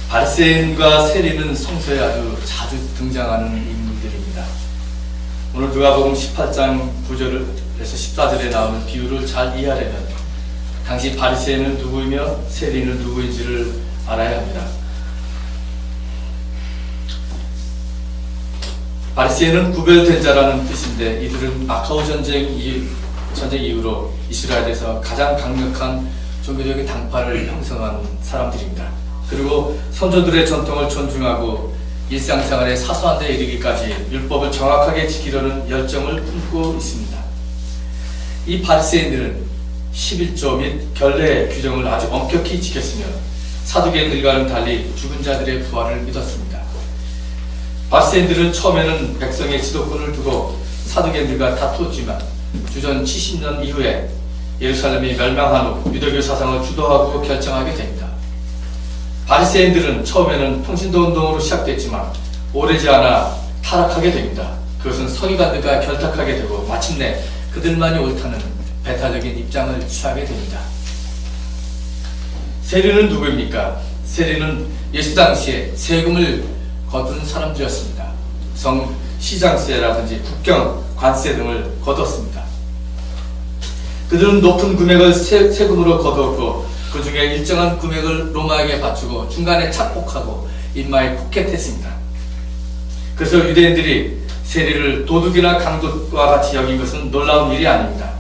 바리새인과 세리는 성서에 아주 자주 등장하는 인물들입니다. 오늘 누가복음 18장 9절에서 14절에 나오는 비유를 잘 이해하려면 당시 바리새인은 누구이며 세리는 누구인지를 알아야 합니다. 바리새인은 구별된 자라는 뜻인데 이들은 마카오 전쟁 이후로 이스라엘에서 가장 강력한 종교적인 당파를 형성한 사람들입니다. 그리고 선조들의 전통을 존중하고 일상생활의 사소한 데 이르기까지 율법을 정확하게 지키려는 열정을 품고 있습니다. 이 바리새인들은 11조 및 결례 규정을 아주 엄격히 지켰으며 사두개인들과는 달리 죽은 자들의 부활을 믿었습니다. 바리새인들은 처음에는 백성의 지도권을 두고 사두개인들과 다투었지만 주전 70년 이후에 예루살렘이 멸망한 후 유대교 사상을 주도하고 결정하게 됩니다. 바리새인들은 처음에는 평신도 운동으로 시작됐지만 오래지 않아 타락하게 됩니다. 그것은 서기관들과 결탁하게 되고 마침내 그들만이 옳다는 배타적인 입장을 취하게 됩니다. 세리는 누구입니까? 세리는 예수 당시에 세금을 거둔 사람들이었습니다. 시장세라든지 국경, 관세 등을 거뒀습니다. 그들은 높은 금액을 세금으로 거두었고 그 중에 일정한 금액을 로마에게 바치고 중간에 착복하고 인마에 포켓했습니다. 그래서 유대인들이 세리를 도둑이나 강도와 같이 여긴 것은 놀라운 일이 아닙니다.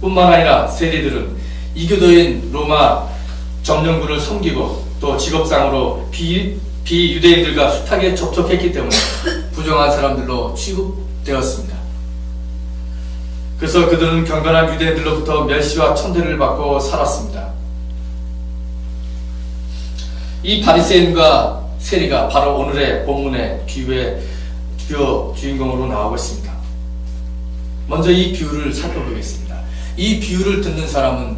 뿐만 아니라 세리들은 이교도인 로마 점령군을 섬기고 또 직업상으로 비유대인들과 숱하게 접촉했기 때문에 부정한 사람들로 취급되었습니다. 그래서 그들은 경건한 유대인들로부터 멸시와 천대를 받고 살았습니다. 이 바리새인과 세리가 바로 오늘의 본문의 비유의 주요 주인공으로 나오고 있습니다. 먼저 이 비유를 살펴보겠습니다. 이 비유를 듣는 사람은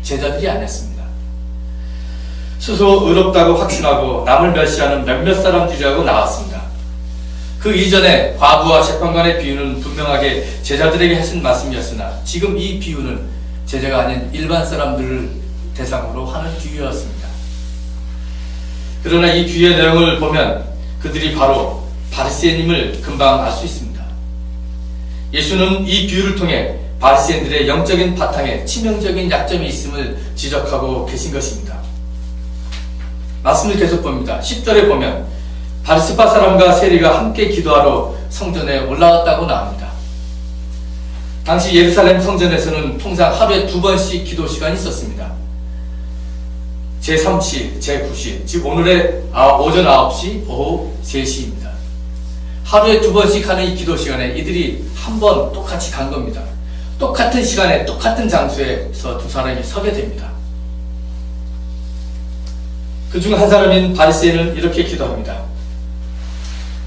제자들이 아니었습니다. 스스로 의롭다고 확신하고 남을 멸시하는 몇몇 사람들이라고 나왔습니다. 그 이전에 과부와 재판관의 비유는 분명하게 제자들에게 하신 말씀이었으나 지금 이 비유는 제자가 아닌 일반 사람들을 대상으로 하는 비유였습니다. 그러나 이 비유의 내용을 보면 그들이 바로 바리새인임을 금방 알 수 있습니다. 예수는 이 비유를 통해 바리새인들의 영적인 바탕에 치명적인 약점이 있음을 지적하고 계신 것입니다. 말씀을 계속 봅니다. 10절에 보면 바리새파 사람과 세리가 함께 기도하러 성전에 올라왔다고 나옵니다. 당시 예루살렘 성전에서는 통상 하루에 2번씩 기도 시간이 있었습니다. 제3시, 제9시, 즉 오늘의 오전 9시, 오후 3시입니다. 하루에 2번씩 하는 이 기도 시간에 이들이 한 번 똑같이 간 겁니다. 똑같은 시간에 똑같은 장소에서 두 사람이 서게 됩니다. 그 중 한 사람인 바리새인은 이렇게 기도합니다.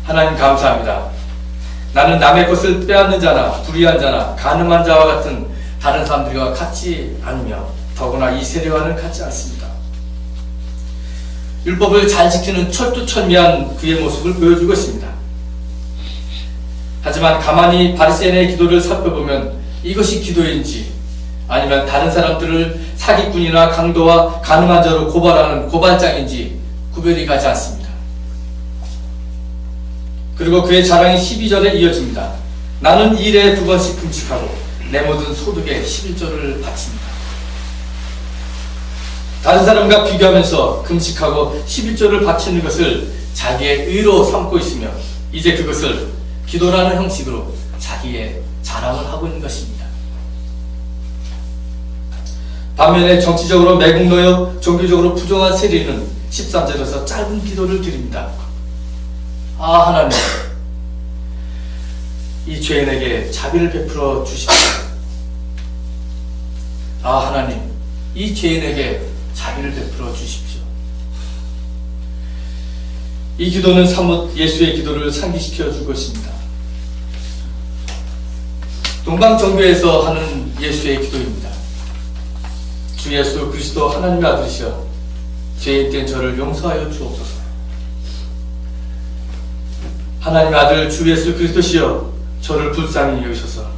하나님 감사합니다. 나는 남의 것을 빼앗는 자나 불의한 자나 간음한 자와 같은 다른 사람들과 같지 않으며 더구나 이 세리와는 같지 않습니다. 율법을 잘 지키는 철두철미한 그의 모습을 보여주고 있습니다. 하지만 가만히 바리새인의 기도를 살펴보면 이것이 기도인지 아니면 다른 사람들을 사기꾼이나 강도와 간음한 자로 고발하는 고발장인지 구별이 가지 않습니다. 그리고 그의 자랑이 12절에 이어집니다. 나는 일에 2번씩 금식하고 내 모든 소득의 11조를 바칩니다. 다른 사람과 비교하면서 금식하고 11조를 바치는 것을 자기의 의로 삼고 있으며 이제 그것을 기도라는 형식으로 자기의 자랑을 하고 있는 것입니다. 반면에 정치적으로 매국노여 종교적으로 부정한 세리는 13절에서 짧은 기도를 드립니다. 하나님, 이 죄인에게 자비를 베풀어 주십시오. 하나님, 이 죄인에게 자비를 베풀어 주십시오. 이 기도는 사뭇 예수의 기도를 상기시켜 줄 것입니다. 동방정교에서 하는 예수의 기도입니다. 주 예수 그리스도 하나님의 아들이시여 죄인된 저를 용서하여 주옵소서. 하나님의 아들 주 예수 그리스도시여 저를 불쌍히 여기셔서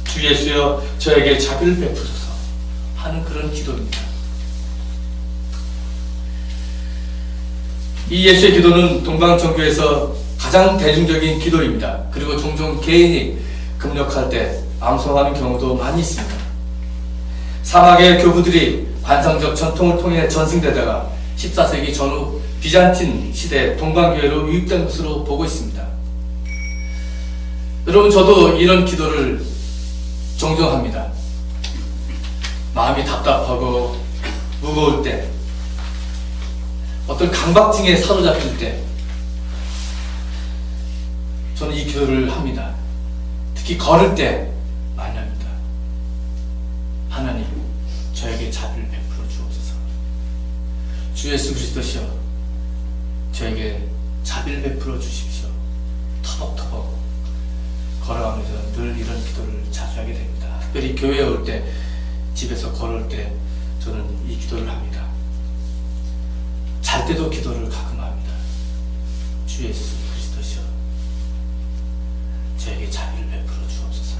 주 예수여 저에게 자비를 베푸소서 하는 그런 기도입니다. 이 예수의 기도는 동방정교에서 가장 대중적인 기도입니다. 그리고 종종 개인이 금력할 때 암송하는 경우도 많이 있습니다. 사막의 교부들이 관성적 전통을 통해 전승되다가 14세기 전후 비잔틴 시대 동방교회로 유입된 것으로 보고 있습니다. 여러분, 저도 이런 기도를 종종 합니다. 마음이 답답하고 무거울 때, 어떤 강박증에 사로잡힐 때 저는 이 기도를 합니다. 특히 걸을 때 많이 합니다. 하나님, 저에게 자비를 베풀어 주옵소서. 주 예수 그리스도시여, 저에게 자비를 베풀어 주십시오. 터벅터벅 걸어가면서 늘 이런 기도를 자주 하게 됩니다. 특별히 교회에 올 때, 집에서 걸을 때 저는 이 기도를 합니다. 잘 때도 기도를 가끔 합니다. 주 예수 그리스도시여, 저에게 자비를 베풀어 주옵소서.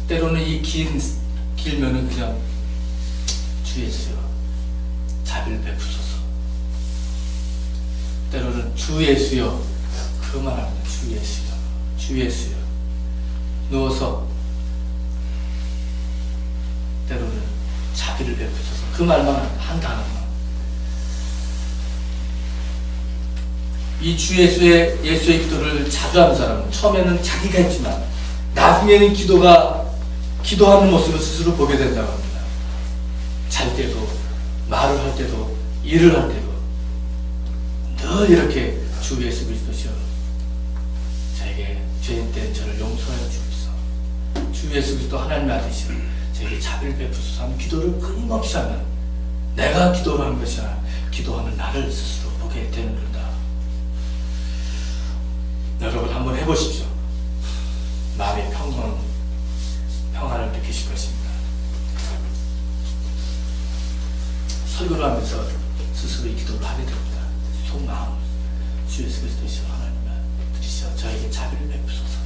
때로는 이 길면은 그냥 주 예수여, 자비를 베푸소서. 때로는 주 예수여, 그만 합니다. 주 예수여, 주 예수여. 누워서 때로는 자비를 베푸소서. 그 말만 한 단어만. 이 주 예수의 기도를 자주 하는 사람은 처음에는 자기가 했지만 나중에는 기도하는 모습을 스스로 보게 된다고 합니다. 잘 때도, 말을 할 때도, 일을 할 때도 늘 이렇게 주 예수 그리스도시여, 저에게 죄인 때 저를 용서하여 주옵소서. 주 예수 그리스도 하나님의 아들이시여, 저에게 자비를 베푸소서 하는 기도를 끊임없이 하면 내가 기도를 하는 것이 아니라 기도하는 나를 스스로 보게 되는 것이다. 여러분 한번 해보십시오. 마음의 평안을 느끼실 것입니다. 설교를 하면서 스스로 이 기도를 하게 됩니다. 속마음, 주 예수 그리스도시여, 하나님의 아들이시여, 저에게 자비를 베푸소서.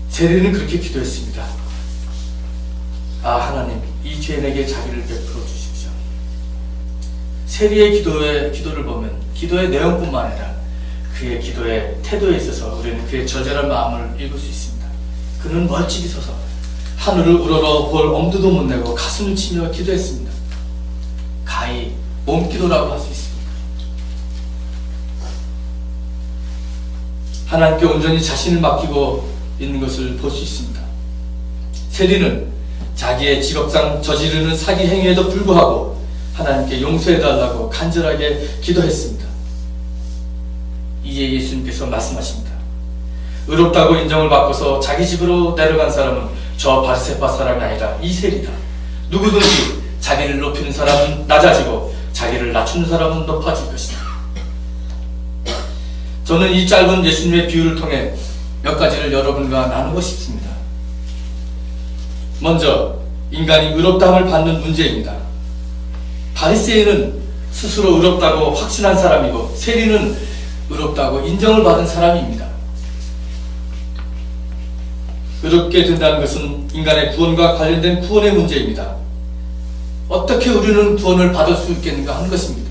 세리는 그렇게 기도했습니다. 아, 하나님, 이 죄인에게 자비를 베풀어 주십시오. 세리의 기도를 보면 기도의 내용뿐만 아니라 그의 기도의 태도에 있어서 우리는 그의 절절한 마음을 읽을 수 있습니다. 그는 멀찍이 서서 하늘을 우러러 볼 엄두도 못 내고 가슴을 치며 기도했습니다. 가히 몸기도라고 할 수 있습니다. 하나님께 온전히 자신을 맡기고 있는 것을 볼 수 있습니다. 세리는 자기의 직업상 저지르는 사기 행위에도 불구하고 하나님께 용서해달라고 간절하게 기도했습니다. 이제 예수님께서 말씀하십니다. 의롭다고 인정을 받고서 자기 집으로 내려간 사람은 저 바리새파 사람이 아니라 이 세리다. 누구든지 자기를 높이는 사람은 낮아지고 자기를 낮추는 사람은 높아질 것이다. 저는 이 짧은 예수님의 비유를 통해 몇 가지를 여러분과 나누고 싶습니다. 먼저 인간이 의롭다함을 받는 문제입니다. 바리새인은 스스로 의롭다고 확신한 사람이고 세리는 의롭다고 인정을 받은 사람입니다. 의롭게 된다는 것은 인간의 구원과 관련된 구원의 문제입니다. 어떻게 우리는 구원을 받을 수 있겠는가 하는 것입니다.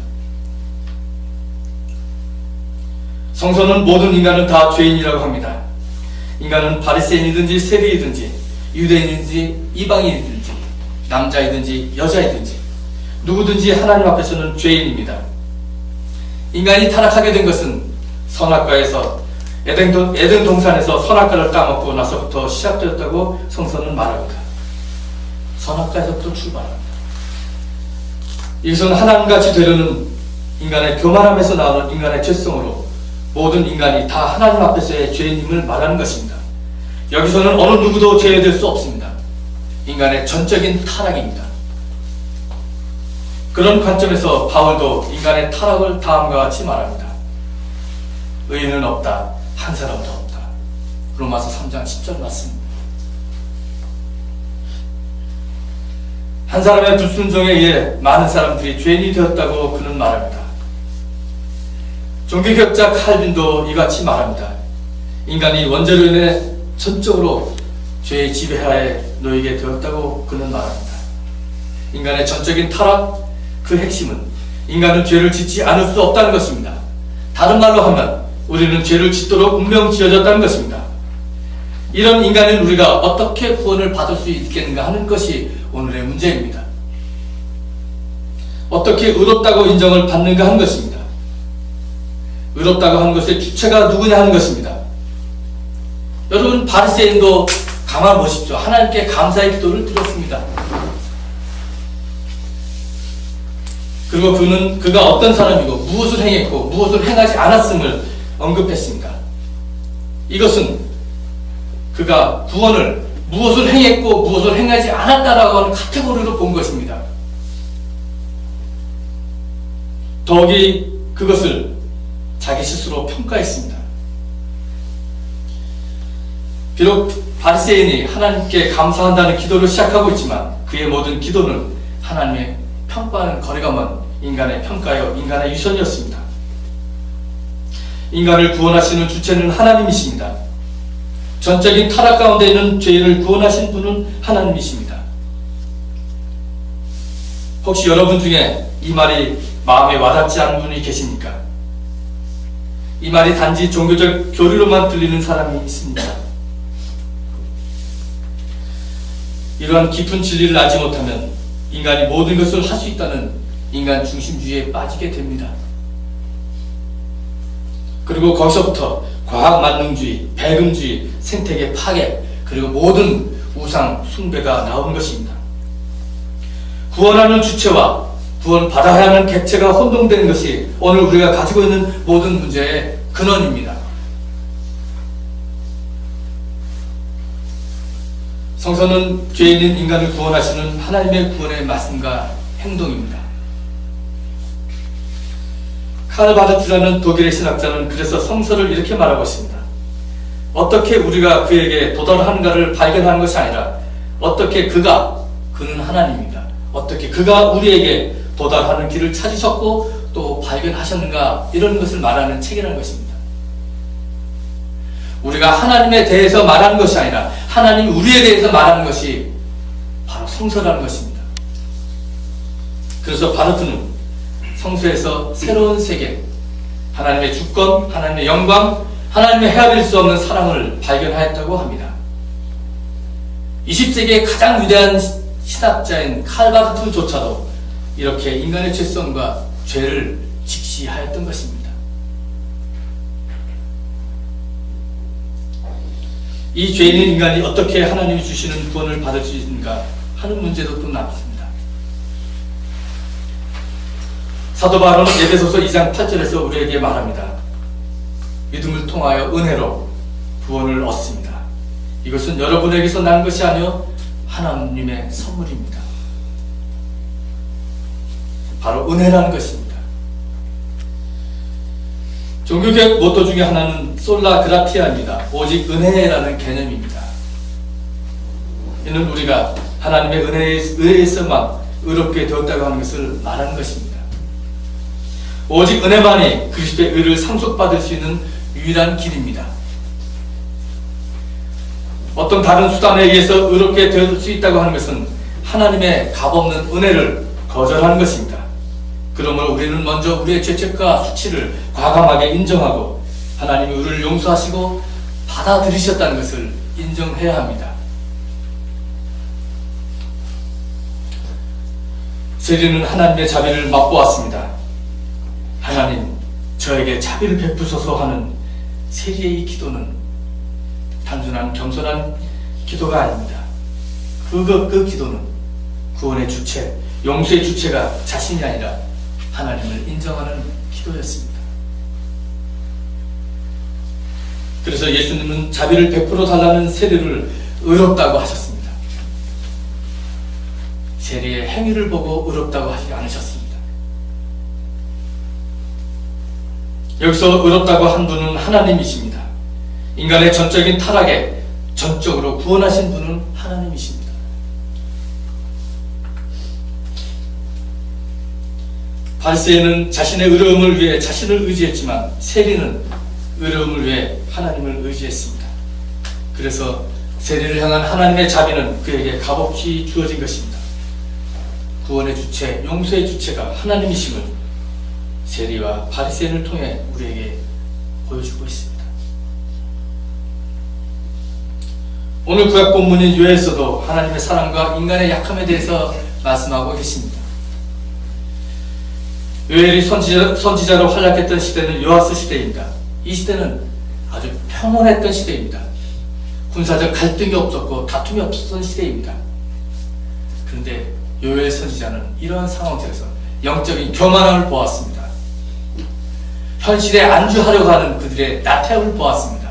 성서는 모든 인간은 다 죄인이라고 합니다. 인간은 바리새인이든지 세리이든지 유대인이든지 이방인이든지 남자이든지 여자이든지 누구든지 하나님 앞에서는 죄인입니다. 인간이 타락하게 된 것은 선악과에서 에덴 동산에서 선악과를 따먹고 나서부터 시작되었다고 성서는 말합니다. 선악과에서부터 출발합니다. 이것은 하나님같이 되려는 인간의 교만함에서 나오는 인간의 죄성으로 모든 인간이 다 하나님 앞에서의 죄인임을 말하는 것입니다. 여기서는 어느 누구도 제외될 수 없습니다. 인간의 전적인 타락입니다. 그런 관점에서 바울도 인간의 타락을 다음과 같이 말합니다. 의인은 없다. 한 사람도 없다. 로마서 3장 10절 말씀입니다. 한 사람의 불순종에 의해 많은 사람들이 죄인이 되었다고 그는 말합니다. 종교개혁자 칼빈도 이같이 말합니다. 인간이 원죄로 인해 전적으로 죄의 지배하에 놓이게 되었다고 그는 말합니다. 인간의 전적인 타락, 그 핵심은 인간은 죄를 짓지 않을 수 없다는 것입니다. 다른 말로 하면 우리는 죄를 짓도록 운명 지어졌다는 것입니다. 이런 인간인 우리가 어떻게 구원을 받을 수 있겠는가 하는 것이 오늘의 문제입니다. 어떻게 의롭다고 인정을 받는가 하는 것입니다. 의롭다고 하는 것의 주체가 누구냐 하는 것입니다. 여러분, 바리새인도 가만 보십시오. 하나님께 감사의 기도를 드렸습니다. 그리고 그가 어떤 사람이고 무엇을 행했고 무엇을 행하지 않았음을 언급했습니다. 이것은 그가 구원을 무엇을 행했고 무엇을 행하지 않았다라고 하는 카테고리로 본 것입니다. 더욱이 그것을 자기 스스로 평가했습니다. 비록 바리새인이 하나님께 감사한다는 기도를 시작하고 있지만 그의 모든 기도는 하나님의 평가하는 거리가 먼 인간의 평가요, 인간의 유선이었습니다. 인간을 구원하시는 주체는 하나님이십니다. 전적인 타락 가운데 있는 죄인을 구원하신 분은 하나님이십니다. 혹시 여러분 중에 이 말이 마음에 와닿지 않는 분이 계십니까? 이 말이 단지 종교적 교리로만 들리는 사람이 있습니다. 이러한 깊은 진리를 알지 못하면 인간이 모든 것을 할 수 있다는 인간 중심주의에 빠지게 됩니다. 그리고 거기서부터 과학 만능주의, 배금주의, 생태계 파괴, 그리고 모든 우상 숭배가 나오는 것입니다. 구원하는 주체와 구원받아야 하는 객체가 혼동되는 것이 오늘 우리가 가지고 있는 모든 문제의 근원입니다. 성서는 죄인인 인간을 구원하시는 하나님의 구원의 말씀과 행동입니다. 칼 바르트라는 독일의 신학자는 그래서 성서를 이렇게 말하고 있습니다. 어떻게 우리가 그에게 도달하는가를 발견하는 것이 아니라 어떻게 그는 하나님입니다. 어떻게 그가 우리에게 도달하는 길을 찾으셨고 또 발견하셨는가, 이런 것을 말하는 책이라는 것입니다. 우리가 하나님에 대해서 말하는 것이 아니라 하나님이 우리에 대해서 말하는 것이 바로 성서라는 것입니다. 그래서 바르트는 성서에서 새로운 세계, 하나님의 주권, 하나님의 영광, 하나님의 헤아릴 수 없는 사랑을 발견하였다고 합니다. 20세기의 가장 위대한 신학자인 칼 바르트조차도 이렇게 인간의 죄성과 죄를 직시하였던 것입니다. 이 죄인인 인간이 어떻게 하나님이 주시는 구원을 받을 수 있는가 하는 문제도 또 남습니다. 사도 바울은 에베소서 2장 8절에서 우리에게 말합니다. 믿음을 통하여 은혜로 구원을 얻습니다. 이것은 여러분에게서 난 것이 아니요 하나님의 선물입니다. 바로 은혜라는 것입니다. 종교개혁 모토 중에 하나는 솔라 그라티아입니다. 오직 은혜라는 개념입니다. 이는 우리가 하나님의 은혜에서만 의롭게 되었다고 하는 것을 말하는 것입니다. 오직 은혜만이 그리스도의 의를 상속받을 수 있는 유일한 길입니다. 어떤 다른 수단에 의해서 의롭게 될 수 있다고 하는 것은 하나님의 값없는 은혜를 거절하는 것입니다. 그러므로 우리는 먼저 우리의 죄책과 수치를 과감하게 인정하고 하나님이 우리를 용서하시고 받아들이셨다는 것을 인정해야 합니다. 세리는 하나님의 자비를 맛보았습니다. 하나님, 저에게 자비를 베푸소서 하는 세리의 이 기도는 단순한 겸손한 기도가 아닙니다. 그 기도는 구원의 주체, 용서의 주체가 자신이 아니라 하나님을 인정하는 기도였습니다. 그래서 예수님은 자비를 베풀어 달라는 세리를 의롭다고 하셨습니다. 세리의 행위를 보고 의롭다고 하지 않으셨습니다. 여기서 의롭다고 한 분은 하나님이십니다. 인간의 전적인 타락에 전적으로 구원하신 분은 하나님이십니다. 바리새인은 자신의 의로움을 위해 자신을 의지했지만 세리는 의로움을 위해 하나님을 의지했습니다. 그래서 세리를 향한 하나님의 자비는 그에게 값없이 주어진 것입니다. 구원의 주체, 용서의 주체가 하나님이심을 세리와 바리새인을 통해 우리에게 보여주고 있습니다. 오늘 구약 본문인 요엘서도 하나님의 사랑과 인간의 약함에 대해서 말씀하고 계십니다. 요엘이 선지자로 활약했던 시대는 요아스 시대입니다. 이 시대는 아주 평온했던 시대입니다. 군사적 갈등이 없었고 다툼이 없었던 시대입니다. 그런데 요엘 선지자는 이러한 상황 속에서 영적인 교만함을 보았습니다. 현실에 안주하려고 하는 그들의 나태함을 보았습니다.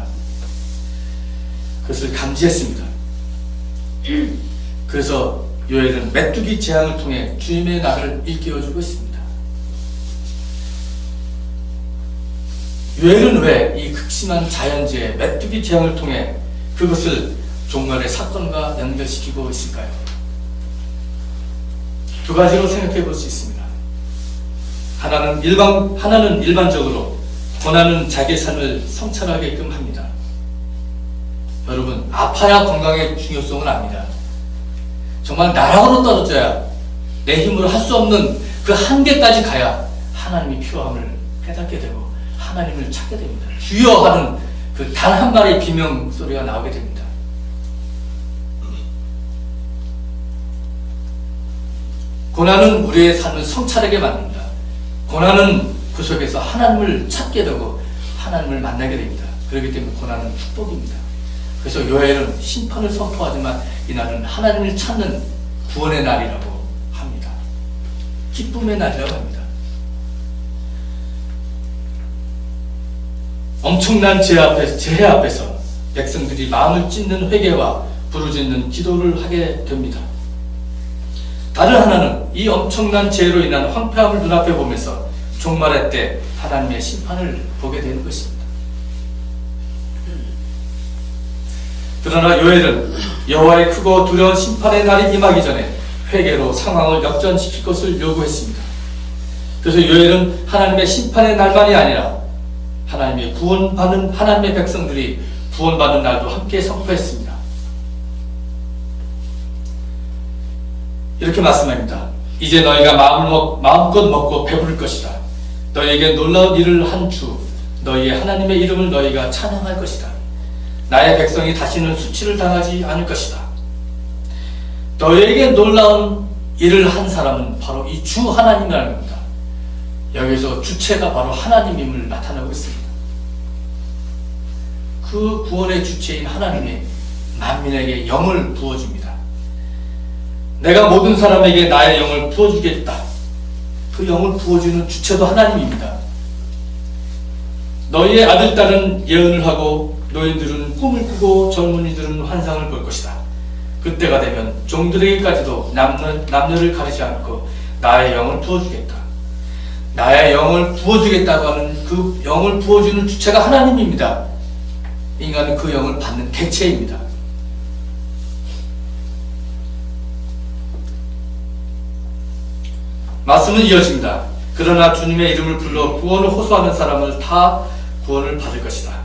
그것을 감지했습니다. 그래서 요엘은 메뚜기 재앙을 통해 주님의 날을 일깨워주고 있습니다. 요엘은 왜 이 극심한 자연재해 메뚜기 재앙을 통해 그것을 종말의 사건과 연결시키고 있을까요? 두 가지로 생각해 볼 수 있습니다. 하나는 일반적으로 고난은 자기의 삶을 성찰하게끔 합니다. 여러분, 아파야 건강의 중요성을 압니다. 정말 나락으로 떨어져야 내 힘으로 할 수 없는 그 한계까지 가야 하나님이 필요함을 깨닫게 되고 하나님을 찾게 됩니다. 주여 하는 그 단 한 마리의 비명 소리가 나오게 됩니다. 고난은 우리의 삶을 성찰하게 만듭니다. 고난은 그 속에서 하나님을 찾게 되고 하나님을 만나게 됩니다. 그렇기 때문에 고난은 축복입니다. 그래서 요엘은 심판을 선포하지만 이날은 하나님을 찾는 구원의 날이라고 합니다. 기쁨의 날이라고 합니다. 엄청난 재해 앞에서 백성들이 마음을 찢는 회개와 부르짖는 기도를 하게 됩니다. 다른 하나는 이 엄청난 재해로 인한 황폐함을 눈앞에 보면서 종말의 때 하나님의 심판을 보게 되는 것입니다. 그러나 요엘은 여호와의 크고 두려운 심판의 날이 임하기 전에 회개로 상황을 역전시킬 것을 요구했습니다. 그래서 요엘은 하나님의 심판의 날만이 아니라 하나님의 구원받는 하나님의 백성들이 구원받는 날도 함께 선포했습니다. 이렇게 말씀합니다. 이제 너희가 마음껏 먹고 배부를 것이다. 너희에게 놀라운 일을 한 주, 너희의 하나님의 이름을 너희가 찬양할 것이다. 나의 백성이 다시는 수치를 당하지 않을 것이다. 너희에게 놀라운 일을 한 사람은 바로 이 주 하나님이라는 겁니다. 여기서 주체가 바로 하나님임을 나타내고 있습니다. 그 구원의 주체인 하나님이 만민에게 영을 부어줍니다. 내가 모든 사람에게 나의 영을 부어주겠다. 그 영을 부어주는 주체도 하나님입니다. 너희의 아들, 딸은 예언을 하고 노인들은 꿈을 꾸고 젊은이들은 환상을 볼 것이다. 그때가 되면 종들에게까지도 남녀를 가리지 않고 나의 영을 부어주겠다. 나의 영을 부어주겠다고 하는 그 영을 부어주는 주체가 하나님입니다. 인간은 그 영을 받는 객체입니다. 말씀은 이어집니다. 그러나 주님의 이름을 불러 구원을 호소하는 사람을 다 구원을 받을 것이다.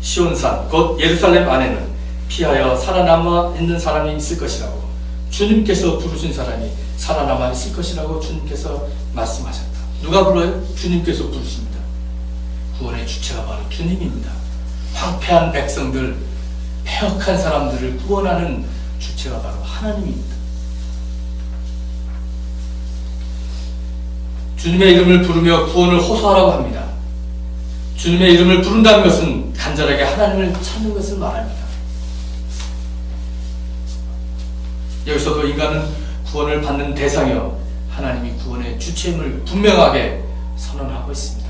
시온산 곧 예루살렘 안에는 피하여 살아남아 있는 사람이 있을 것이라고 주님께서 부르신 사람이 살아남아 있을 것이라고 주님께서 말씀하셨다. 누가 불러요? 주님께서 부르십니다. 구원의 주체가 바로 주님입니다. 황폐한 백성들, 폐역한 사람들을 구원하는 주체가 바로 하나님입니다. 주님의 이름을 부르며 구원을 호소하라고 합니다. 주님의 이름을 부른다는 것은 간절하게 하나님을 찾는 것을 말합니다. 여기서도 인간은 구원을 받는 대상이요 하나님이 구원의 주체임을 분명하게 선언하고 있습니다.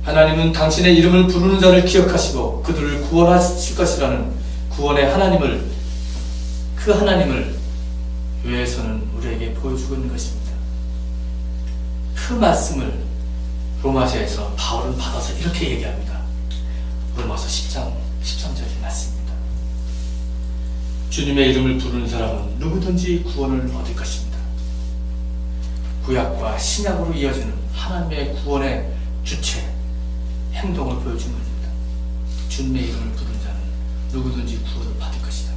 하나님은 당신의 이름을 부르는 자를 기억하시고 그들을 구원하실 것이라는 구원의 하나님을, 그 하나님을 요엘서는 우리에게 보여주고 있는 것입니다. 그 말씀을 로마서에서 바울은 받아서 이렇게 얘기합니다. 로마서 10장 13절의 말씀입니다. 주님의 이름을 부르는 사람은 누구든지 구원을 얻을 것입니다. 구약과 신약으로 이어지는 하나님의 구원의 주체, 행동을 보여준 것입니다. 주님의 이름을 부르는 자는 누구든지 구원을 받을 것이다.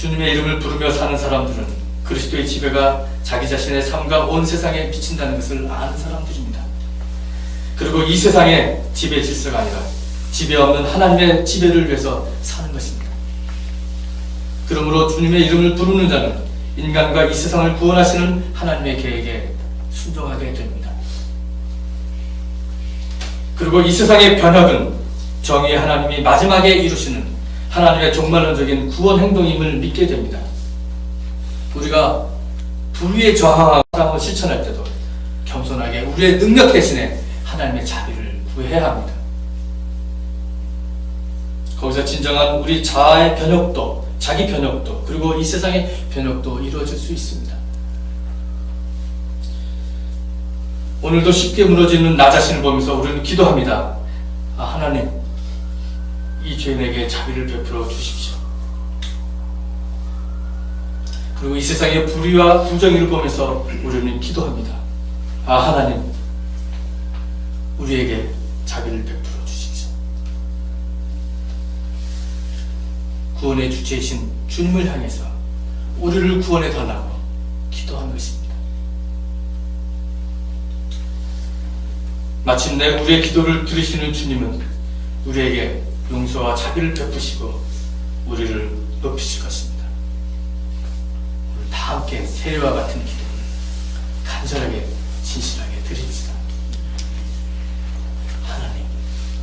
주님의 이름을 부르며 사는 사람들은 그리스도의 지배가 자기 자신의 삶과 온 세상에 비친다는 것을 아는 사람들입니다. 그리고 이 세상의 지배 질서가 아니라 지배 없는 하나님의 지배를 위해서 사는 것입니다. 그러므로 주님의 이름을 부르는 자는 인간과 이 세상을 구원하시는 하나님의 계획에 순종하게 됩니다. 그리고 이 세상의 변혁은 정의의 하나님이 마지막에 이루시는 하나님의 종말론적인 구원 행동임을 믿게 됩니다. 우리가 불의에 저항하고 사랑을 실천할 때도 겸손하게 우리의 능력 대신에 하나님의 자비를 구해야 합니다. 거기서 진정한 우리 자아의 변혁도, 자기 변혁도, 그리고 이 세상의 변혁도 이루어질 수 있습니다. 오늘도 쉽게 무너지는 나 자신을 보면서 우리는 기도합니다. 하나님, 이 죄인에게 자비를 베풀어 주십시오. 그리고 이 세상의 불의와 부정의를 보면서 우리는 기도합니다. 하나님, 우리에게 자비를 베풀어 주십시오. 구원의 주체이신 주님을 향해서 우리를 구원해 달라고 기도한 것입니다. 마침내 우리의 기도를 들으시는 주님은 우리에게 용서와 자비를 베푸시고 우리를 높이실 것입니다. 우리 다 함께 세례와 같은 기도를 간절하게 진실하게 드립시다. 하나님,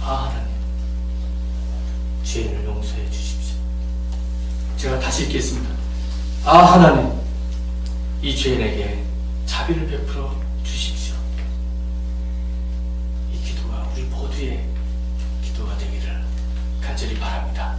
하나님, 죄인을 용서해 주십시오. 제가 다시 읽겠습니다. 하나님, 이 죄인에게 자비를 베풀어 주십시오. 이 기도가 우리 모두의 기도가 되기를 간절히 바랍니다.